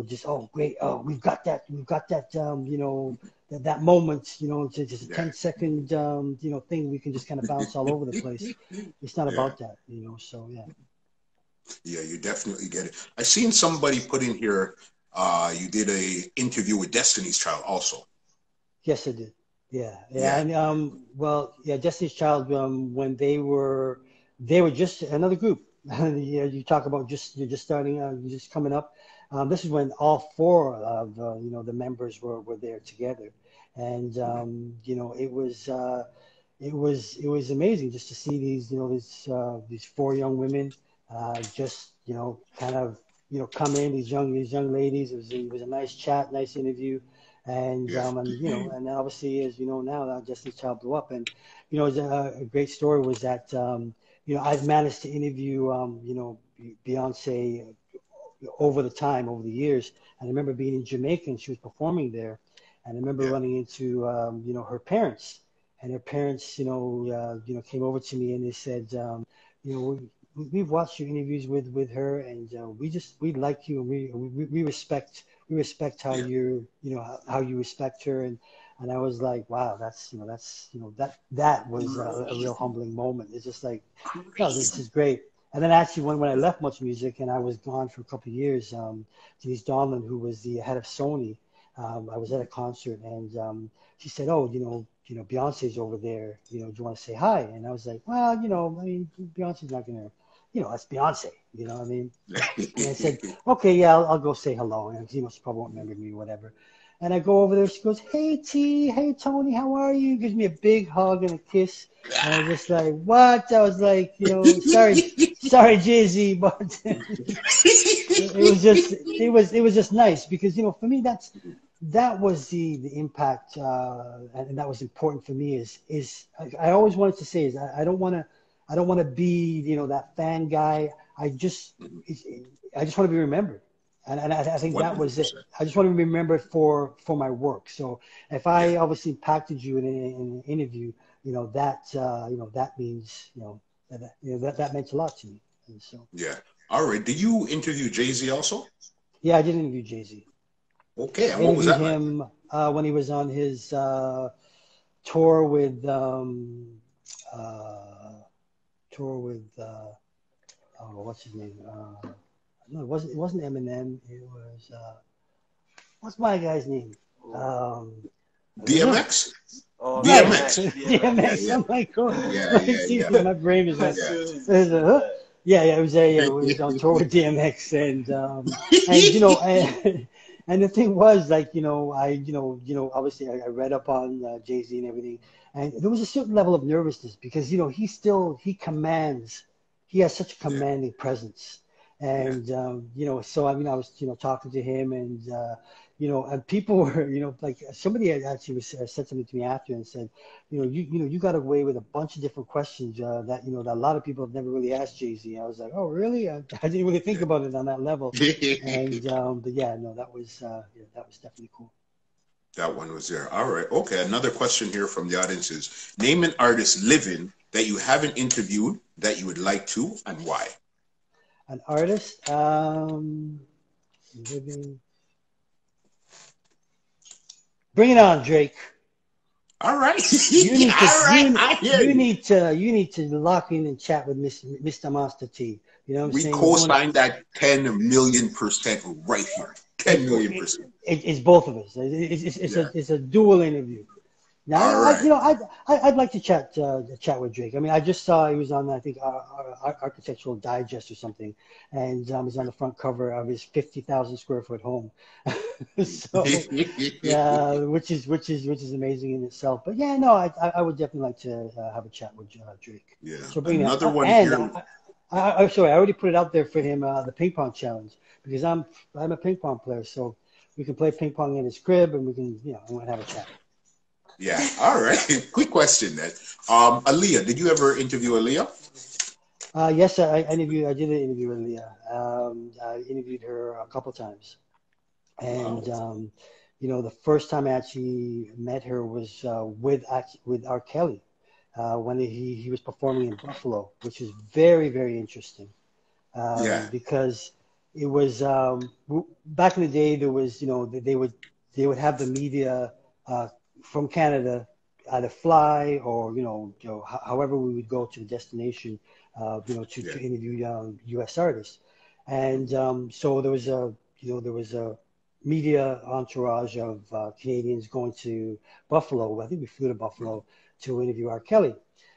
just, oh great, oh we've got that that moment, just a Yeah. 10-second thing we can just kind of bounce all over the place. It's not Yeah. about that, so yeah. Yeah, you definitely get it. I seen somebody put in here, you did a interview with Destiny's Child also. Yes, I did. Yeah, yeah, Yeah. and well, yeah, Destiny's Child, when they were just another group. You talk about you're just starting, you're just coming up. This is when all four of the members were there together, and it was amazing just to see these four young women just kind of come in, these young ladies. It was a nice chat, nice interview, and Yeah. and obviously, as you know now, Destiny's Child blew up. And a great story was that I've managed to interview Beyonce over the years. And I remember being in Jamaica and she was performing there, and I remember Yeah. running into her parents, and her parents came over to me and they said, you know we've watched your interviews with her, and we like you, and we respect how Yeah. how you respect her. And I was like, wow, that was a real humbling moment. It's just like, no, this is great. And then actually, when I left Much Music and I was gone for a couple of years, Denise Donlin, who was the head of Sony, I was at a concert, and she said, "Oh, Beyonce's over there. Do you want to say hi?" And I was like, "Well, I mean, Beyonce's not gonna, that's Beyonce. You know what I mean?" And I said, "Okay, yeah, I'll go say hello." And she probably won't remember me, whatever. And I go over there. She goes, "Hey T, hey Tony, how are you?" Gives me a big hug and a kiss. And I was just like, "What?" I was like, sorry, Jay-Z, but it was just nice because for me that was the impact, and that was important for me. I always wanted to say is I don't want to be that fan guy. I just want to be remembered, and I think that was it. 100%. I just want to be remembered for my work. So if Yeah. I obviously impacted you in an interview, that means that meant a lot to me. And so, Yeah. All right. Did you interview Jay-Z also? yeah, I did interview Jay-Z. Okay. I And what was interviewed that like? him when he was on his tour with uh, tour with oh, what's his name? No, it wasn't Eminem. It was what's my guy's name? Um, DMX? Oh, right, DMX. DMX, Yeah, DMX. yeah. I'm like, oh, Yeah, right, yeah, see, yeah. my brain is like, As Yeah. soon as there's you a, said huh? that. Yeah, it was a, we was on tour with DMX, and and the thing was like, obviously I read up on Jay-Z and everything, and there was a certain level of nervousness because he has such a Yeah. commanding presence, Yeah. and so I mean I was talking to him and. And people were, like somebody had actually said something to me after and said, you got away with a bunch of different questions that a lot of people have never really asked Jay-Z. I was like, oh, really? I didn't really think about it on that level. And but yeah, no, that was definitely cool. That one was there. All right. Okay. Another question here from the audience is name an artist living that you haven't interviewed that you would like to and why? An artist, living. Bring it on, Drake. All right. You need to All right. I hear you you. need to you need to lock in and chat with Mr. Master T. You know what I'm We saying? You want co-signed that 10 million% right here. 10 million%. it's both of us. Yeah. It's a dual interview. Now, All right. I'd like to chat with Drake. I mean, I just saw he was on, I think, Architectural Digest or something, and he's on the front cover of his 50,000 square foot home. So, yeah, which is amazing in itself. But yeah, no, I would definitely like to have a chat with Drake. Yeah. So bring that. Another one And here. sorry, I already put it out there for him, the ping pong challenge, because I'm a ping pong player, so we can play ping pong in his crib, and we can have a chat. Yeah. All right. Quick question then. Aaliyah, did you ever interview Aaliyah? Yes, I did an interview with Leah. I interviewed her a couple times, and Wow. the first time I actually met her was with R. Kelly when he was performing in Buffalo, which is very, very interesting Yeah. because it was back in the day. There was they would have the media uh, from Canada either fly or however we would go to the destination Yeah. to interview U.S. artists, and so there was a media entourage of Canadians going to Buffalo. I think we flew to Buffalo to interview R. Kelly.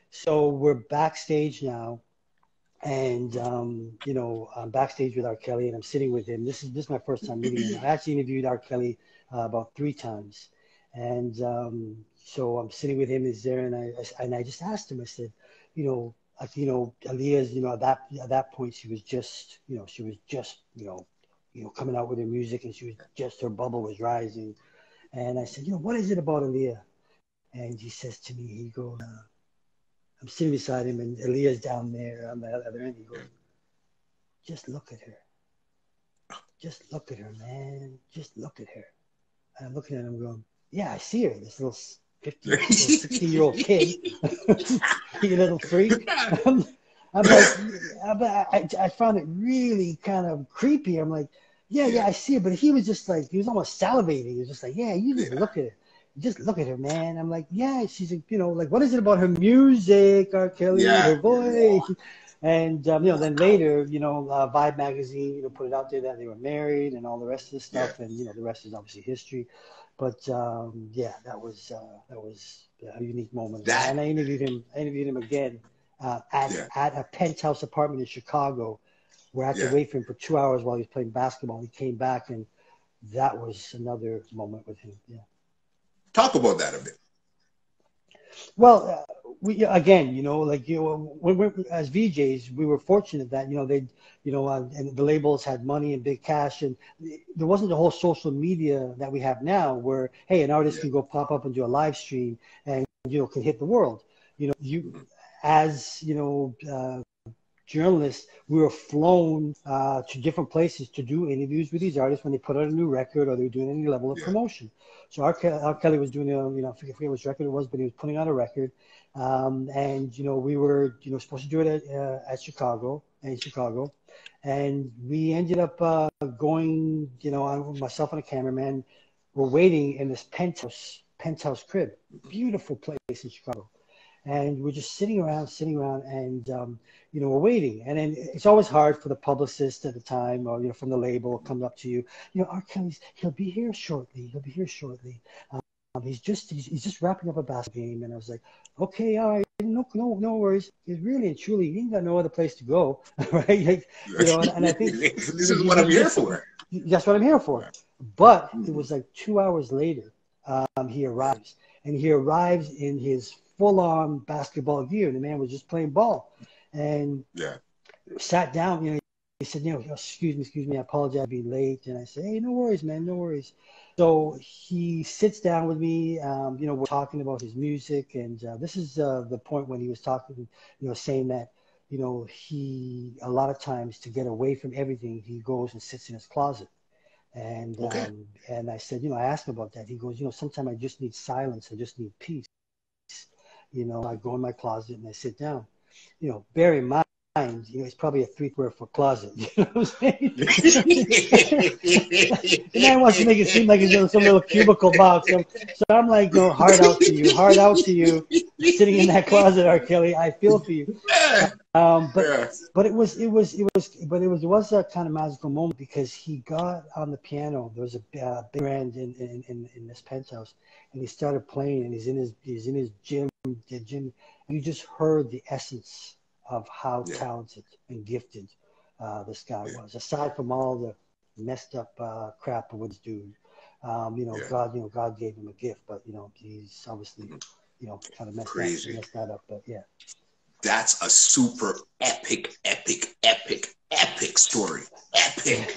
So we're backstage now, and I'm backstage with R. Kelly, and I'm sitting with him. This is my first time meeting him. I actually interviewed R. Kelly about 3 times, and so I'm sitting with him. He's there, and I just asked him. I said, Aaliyah's, at that point she was just coming out with her music, and her bubble was rising. And I said, what is it about Aaliyah? And he says to me, he goes, I'm sitting beside him, and Aaliyah's down there on the other end. He goes, just look at her. Just look at her, man. Just look at her. And I'm looking at him going, yeah, I see her. This little 16-year-old kid. You little freak. I'm like, I found it really kind of creepy. I'm like, yeah, I see her. But he was just like, he was almost salivating. He was just like, yeah, you just Yeah. look at her. Just look at her, man. I'm like, yeah, she's, like, what is it about her music, R. Kelly, Yeah. her voice? And, then later, Vibe magazine, put it out there that they were married and all the rest of the Yeah. stuff. And, the rest is obviously history. But, yeah, that was a unique moment. That. And I interviewed him again Yeah. at a penthouse apartment in Chicago where I had to Yeah. wait for him for 2 hours while he was playing basketball. He came back, and that was another moment with him. Yeah. Talk about that a bit. Well, we again, when as VJs, we were fortunate that and the labels had money and big cash, and there wasn't the whole social media that we have now, where hey, an artist Yeah. can go pop up and do a live stream and can hit the world. You Mhm. as journalists, we were flown to different places to do interviews with these artists when they put out a new record or they were doing any level of Yeah. promotion. So R. Kelly was doing, I forget which record it was, but he was putting out a record, And we were supposed to do it at Chicago, and we ended up going. Myself and a cameraman were waiting in this penthouse crib, beautiful place in Chicago, and we're just sitting around, and we're waiting. And then it's always hard for the publicist at the time, or from the label, comes up to you, R. Kelly's, he'll be here shortly. He's just wrapping up a basketball game. And I was like, okay, all right, no worries. He's really and truly, he ain't got no other place to go, right? And I think this is what I'm here for. That's what I'm here for. But it was like 2 hours later, he arrives, and he arrives in his full-on basketball gear. The man was just playing ball, and sat down. He said, excuse me, I apologize for being late. And I said, hey, no worries, man, no worries. So he sits down with me. We're talking about his music, and this is the point when he was talking, saying that, he a lot of times, to get away from everything, he goes and sits in his closet. And and I said, I asked him about that. He goes, sometimes I just need silence. I just need peace. I go in my closet and I sit down. Bear in mind, it's probably a 3 square foot closet. You know what I'm saying? The man wants to make it seem like it's some little cubicle box. So I'm like, heart out to you, sitting in that closet, R. Kelly. I feel for you. But it was a kind of magical moment, because he got on the piano. There was a big band in this penthouse, and he started playing, and he's in his gym, and you just heard the essence of how talented and gifted this guy was. Aside from all the messed up crap with this dude, God gave him a gift, but he's obviously kind of messed that up. But yeah. That's a super epic story. Epic.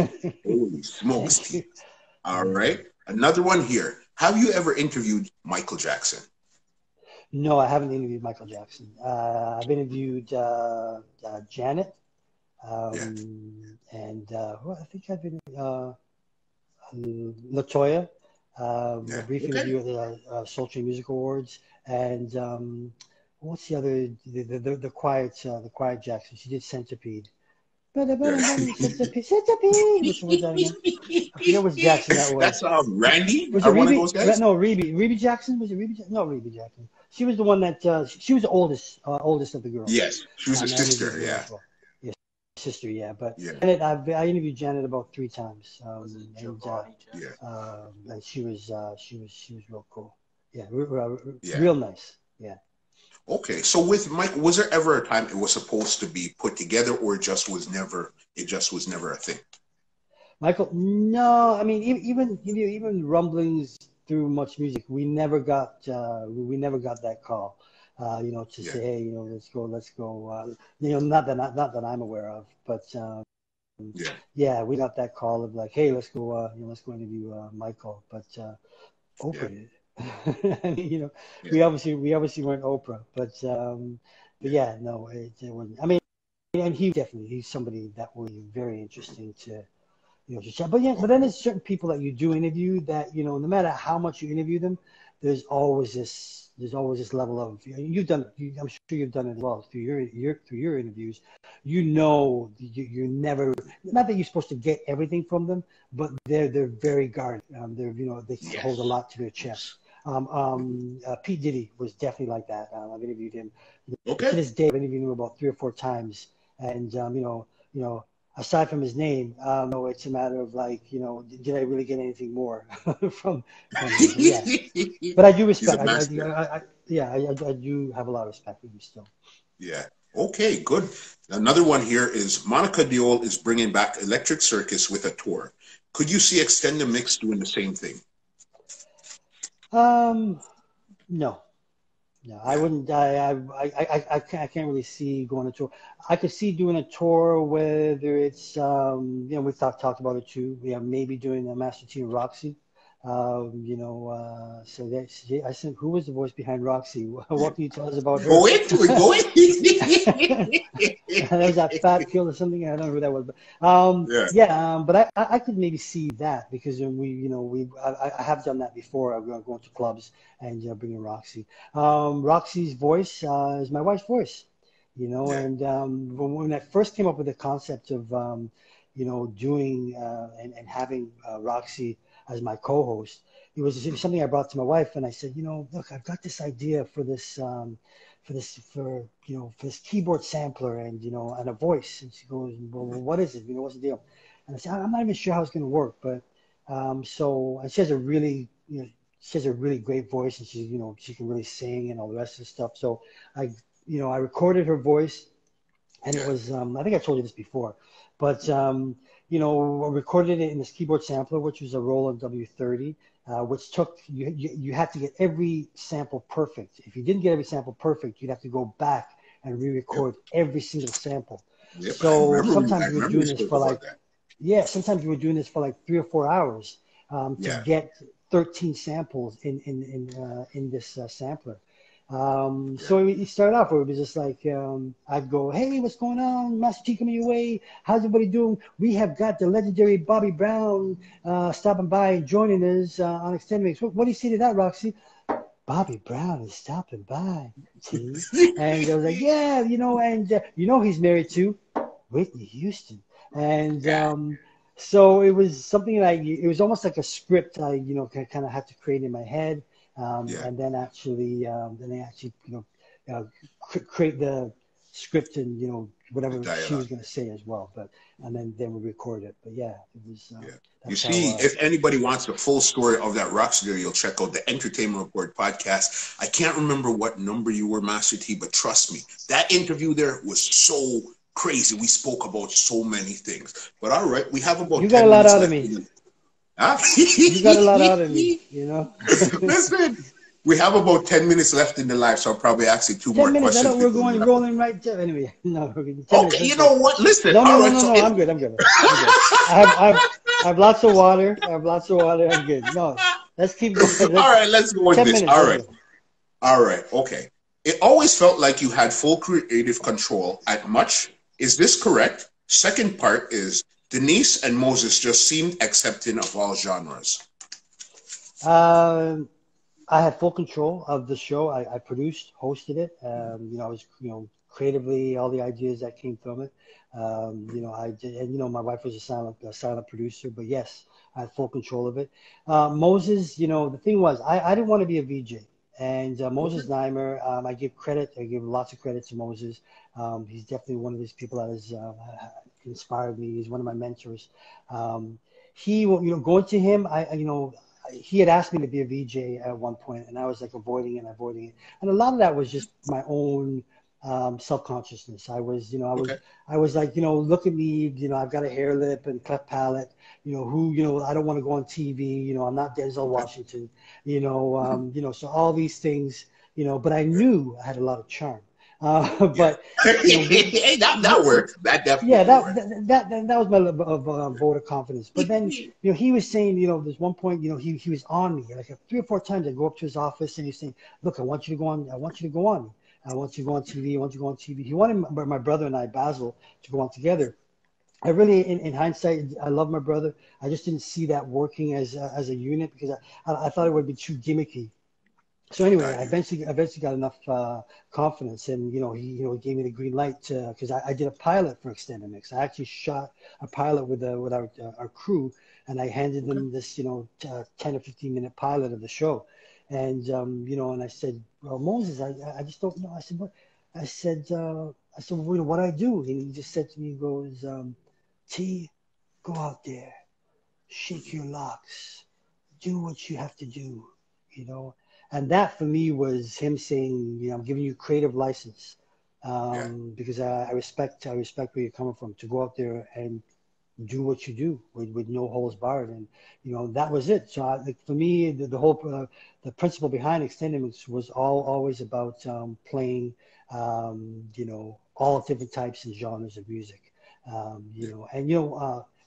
Holy smokes. All right. Another one here. Have you ever interviewed Michael Jackson? No, I haven't interviewed Michael Jackson. I've interviewed Janet. And I think I've been LaToya. A brief interview at the Soul Train Music Awards. And what's the other? The quiet Jackson. She did Centipede. Centipede. Which was that again? I forget which Jackson that was. That's Randy. Was it Rebe? No, Rebe Jackson. Was it Rebe Jackson? No, Rebe Jackson. She was the one that she was the oldest of the girls. Yes, she was a sister. Yeah. Sister. Yeah, but Janet, I interviewed Janet about 3 times. And she was real cool. Yeah, real nice. Yeah. Okay, so with Mike, was there ever a time it was supposed to be put together, or it just was never a thing? Michael, no, I mean, even rumblings through Much Music, we never got that call, to say, hey, let's go, not that I'm aware of, but we got that call of like, hey, let's go interview Michael, but Oprah did. We obviously weren't Oprah, but yeah, no, it wasn't. I mean, and he's somebody that would be very interesting to chat. But then there's certain people that you do interview that no matter how much you interview them, there's always this level of I'm sure you've done it as well through your interviews. You never, not that you're supposed to get everything from them, but they're very guarded. They hold a lot to their chest. Pete Diddy was definitely like that. I've interviewed him. Okay. To this day, I've interviewed him about 3 or 4 times, and aside from his name, it's a matter of like, did I really get anything more from him? Yeah. But I do respect. I do have a lot of respect for him still. Yeah. Okay. Good. Another one here is Monica Diol is bringing back Electric Circus with a tour. Could you see Extended Mix doing the same thing? No, I wouldn't. I can't really see going on a tour. I could see doing a tour, whether it's we've talked about it too. We are maybe doing a Master T Roxy. So that's, I said, who was the voice behind Roxy? What can you tell us about her? Go it. There was that Fat Kill or something. I don't know who that was, but Yeah, yeah. But I could maybe see that because I have done that before. I'm going to clubs and bringing Roxy. Roxy's voice is my wife's voice, yeah, and when I first came up with the concept of doing and having Roxy as my co-host, it was something I brought to my wife, and I said, look, I've got this idea for this. For this keyboard sampler and a voice. And she goes, well, what is it? What's the deal? And I said, I'm not even sure how it's going to work, but and she has a really, she has a really great voice, and she can really sing and all the rest of the stuff. So I recorded her voice, and it yeah. was, I think I told you this before, but I recorded it in this keyboard sampler, which was a Roland W30, which took you had to get every sample perfect. If you didn't get every sample perfect, you'd have to go back and Yep, re-record every single sample. yep. So I sometimes we were remember we doing this spoke for about like, that. yeah, sometimes we were doing this for like 3 or 4 hours to Yeah, get 13 samples in this sampler. yeah. So it started off where it was just like I'd go, "Hey, what's going on? Master T coming your way. How's everybody doing? We have got the legendary Bobby Brown stopping by and joining us on Extended Mix. What do you say to that, Roxy? Bobby Brown is stopping by, T." And I was like, "Yeah, and he's married to Whitney Houston." And Yeah, so it was something like it was almost like a script I kind of had to create in my head, yeah. and then I actually create the script and The whatever she was dialogue. going to say as well. But and then we record it. But yeah, it was Yeah. You that's how. see, if anybody wants the full story of that rock there, you'll check out the Entertainment Report podcast. I can't remember what number you were, Master T, but trust me, that interview there was so crazy. We spoke about so many things. But all right, we have about You got a 10 lot minutes out of left. me. Huh? You got a lot out of me. Listen, we have about 10 minutes left in the live, so I'll probably ask you two 10 more minutes. I questions thought we are before we going wrap up. rolling right to anyway. No, we're good. 10 minutes. Okay, Let's you go. know what? Listen, No, no, all no, right, no, so no. I'm good. I'm good. I'm good. I have lots of water. I have lots of water. I'm good. No, let's keep going. all right, let's go with 10 this. minutes. All Let's right. go. All right, okay. It always felt like you had full creative control at much. Is this correct? Second part is Denise and Moses just seemed accepting of all genres. Um, I had full control of the show. I produced, hosted it. I was, creatively, all the ideas that came from it. I did, and my wife was a silent producer. But yes, I had full control of it. Moses, the thing was, I didn't want to be a VJ, and Okay. Moses Neimer, I give credit. I give lots of credit to Moses. He's definitely one of these people that has inspired me. He's one of my mentors. Um, going to him, he had asked me to be a VJ at one point, and I was like avoiding it. And a lot of that was just my own self-consciousness. Okay. I was like, look at me, I've got a hair lip and cleft palate, I don't want to go on TV, I'm not Denzel Okay. Washington, so all these things, but I knew I had a lot of charm. Yeah. But, Hey, that works. That yeah, definitely works. that was my vote of confidence. But then, he was saying, there's one point, he was on me like 3 or 4 times. I go up to his office and he's saying, "Look, I want you to go on. I want you to go on. I want you to go on TV. I want you to go on TV." He wanted my brother and I, Basil, to go on together. I really, in hindsight, I love my brother. I just didn't see that working as a unit because I thought it would be too gimmicky. So anyway, Got I you. eventually got enough confidence, and he gave me the green light because I did a pilot for Extended Mix. I actually shot a pilot with our crew, and I handed Okay. them this 10 or 15 minute pilot of the show, and and I said, "Well, Moses, I just don't know." I said, "What?" I said, "Well, what do I do?" And he just said to me, he goes, "T, go out there, shake your locks, do what you have to do, you know." And that for me was him saying, "I'm giving you creative license Yeah. because I respect where you're coming from to go out there and do what you do with no holes barred." And that was it. So like for me, the whole the principle behind extended mix was always about playing all different types and genres of music. Yeah.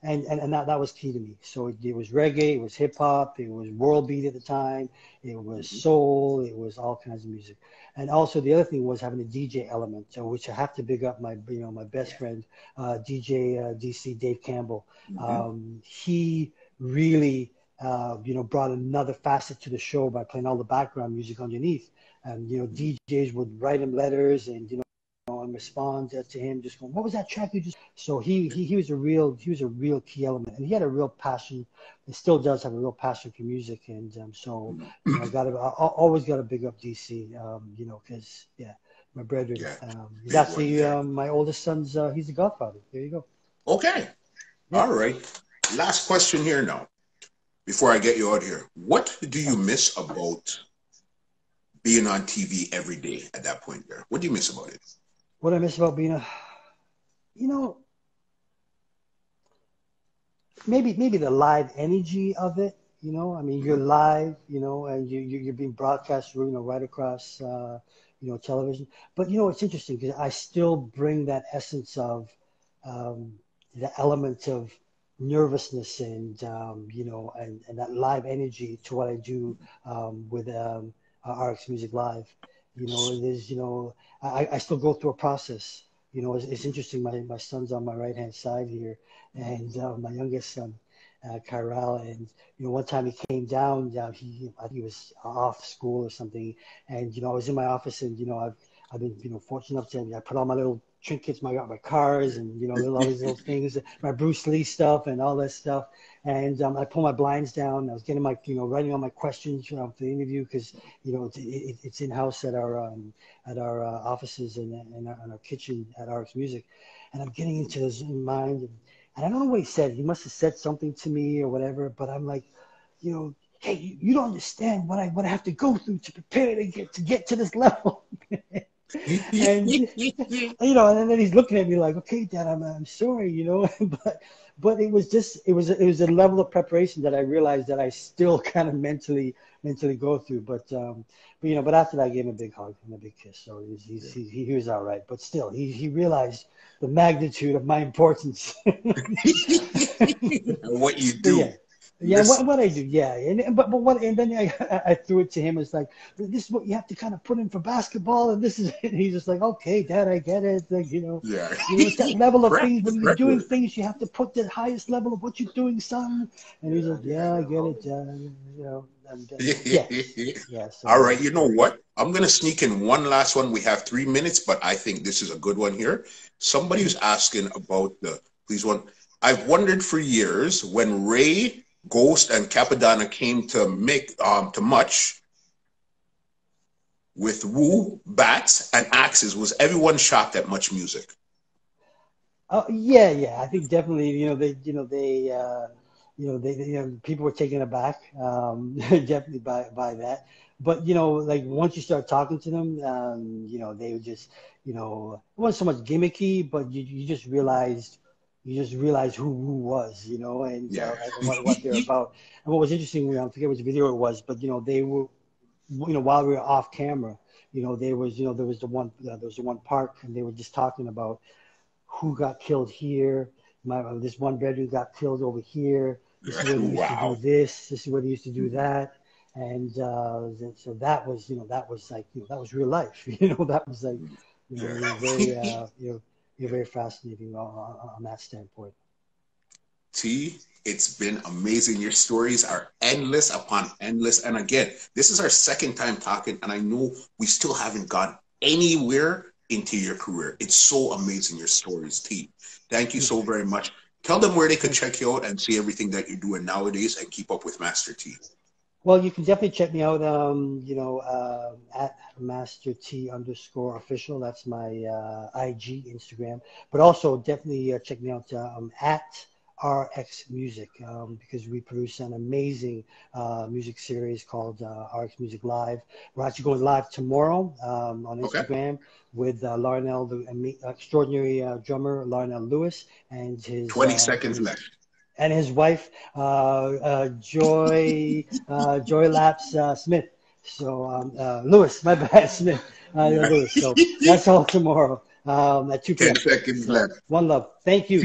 And that was key to me. So it was reggae, it was hip hop, it was world beat at the time, it was Mhm. soul, it was all kinds of music. And also the other thing was having a DJ element, which I have to big up my, my best friend, DJ DC Dave Campbell. He really, brought another facet to the show by playing all the background music underneath. And, DJs would write him letters and, and respond to him, just going, "What was that track you just?" So he was a real key element, and he had a real passion. He still does have a real passion for music, and so I always got to big up DC, because my brethren. He's actually my oldest son's. He's the godfather. There you go. Okay, all right. Last question here now, before I get you out here. What do you miss about being on TV every day at that point there? What do you miss about it? What I miss about being maybe the live energy of it. I mean, you're live, and you're being broadcast, right across, television. But it's interesting because I still bring that essence of the element of nervousness and and that live energy to what I do with RX Music Live. There's I still go through a process. It's interesting. My son's on my right hand side here, and my youngest son, Kyrell, and one time he came down. I think he was off school or something, and I was in my office, and I've been fortunate enough to I put all my little trinkets, my cars, and all these little things, my Bruce Lee stuff, and all that stuff. And I pulled my blinds down. I was getting my writing all my questions for the interview because it's in house at our offices and our kitchen at RX Music, and I'm getting into his mind. And I don't know what he said. He must have said something to me or whatever. But I'm like, hey, you don't understand what I have to go through to prepare to get to this level. And and then he's looking at me like, okay, Dad, I'm sorry, but it was a level of preparation that I realized that I still kind of mentally go through. But after that, I gave him a big hug and a big kiss. So he was all right. But still, he realized the magnitude of my importance. What you do. Yeah, what I do, and then I threw it to him. It's like, this is what you have to kind of put in for basketball, and this is it. And he's just like, okay, Dad, I get it. Like, it's that level of things when you're doing things, you have to put the highest level of what you're doing, son. And he's like, I get it, So, all right, you know what? I'm gonna sneak in one last one. We have 3 minutes, but I think this is a good one here. Somebody was asking about I've wondered for years when Ray, Ghost, and Capadonna came to make to much with Woo, bats, and axes. Was everyone shocked at much music? Yeah. I think definitely. People were taken aback, definitely by that. But like once you start talking to them, they would just, it wasn't so much gimmicky, but you just realized. Who was, and what they're about. And what was interesting, I forget which video it was, but they were, while we were off camera, there was the one park, and they were just talking about who got killed here. This one bedroom got killed over here. This is where they used to do this. This is where they used to do that. And so that was, that was like, that was real life. That was like, very. You're very fascinating on that standpoint. T, it's been amazing. Your stories are endless upon endless. And again, this is our second time talking, and I know we still haven't gone anywhere into your career. It's so amazing, your stories, T. Thank you so very much. Tell them where they can check you out and see everything that you're doing nowadays and keep up with Master T. Well, you can definitely check me out, at MasterT_official. That's my IG, Instagram. But also definitely check me out at RX Music, because we produce an amazing music series called RX Music Live. We're actually going live tomorrow on Instagram with Larnell, the extraordinary drummer, Larnell Lewis, and his 20 seconds left. And his wife, Joy Laps Smith. So Lewis, my bad, Smith. Lewis. So that's all tomorrow at 2 p.m. 10 seconds left. One love. Thank you.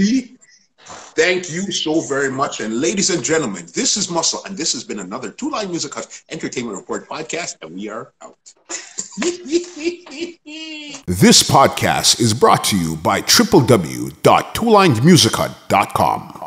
Thank you so very much. And ladies and gentlemen, this is Muscle, and this has been another Two Line Music Hut Entertainment Report podcast, and we are out. This podcast is brought to you by www.twolinedmusichut.com.